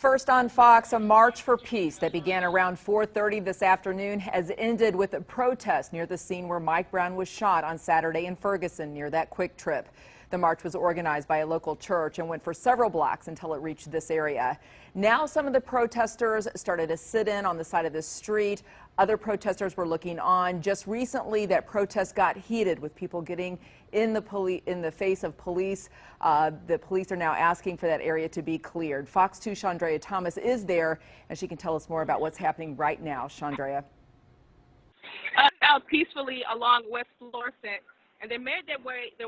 First on Fox, a march for peace that began around 4:30 this afternoon has ended with a protest near the scene where Mike Brown was shot on Saturday in Ferguson near that Quick Trip. The march was organized by a local church and went for several blocks until it reached this area. Now some of the protesters started to sit in on the side of the street. Other protesters were looking on. Just recently, that protest got heated with people getting in the face of police. The police are now asking for that area to be cleared. Fox 2's Chandrea Thomas is there, and she can tell us more about what's happening right now. Chandrea. Out peacefully along West Florissant, and they made their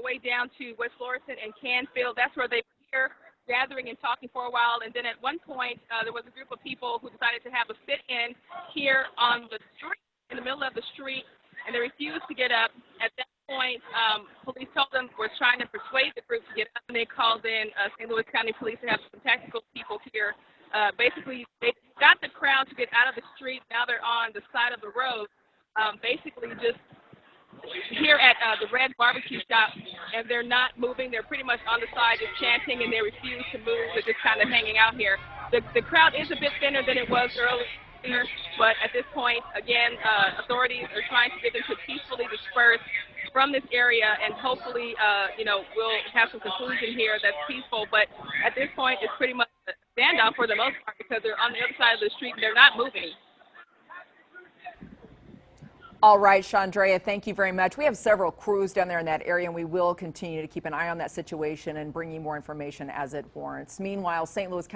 way down to West Florissant and Canfield. That's where they were here gathering and talking for a while, and then at one point there was a group of people who decided to have a sit-in here on the street, in the middle of the street, and they refused to get up. At that point, police told them we're trying to persuade the group to get up, and they called in St. Louis County Police to have some tactical people here. Basically, they got the crowd to get out of the street. Now they're on the side of the road, basically just here at the Red Barbecue Shop, and they're not moving. They're pretty much on the side just chanting, and they refuse to move. They're just kind of hanging out here. The crowd is a bit thinner than it was earlier, but at this point, again, authorities are trying to get them to peacefully disperse from this area, and hopefully, we'll have some conclusion here that's peaceful. But at this point, it's pretty much a standoff for the most part because they're on the other side of the street and they're not moving. All right, Chandrea, thank you very much. We have several crews down there in that area, and we will continue to keep an eye on that situation and bring you more information as it warrants. Meanwhile, St. Louis County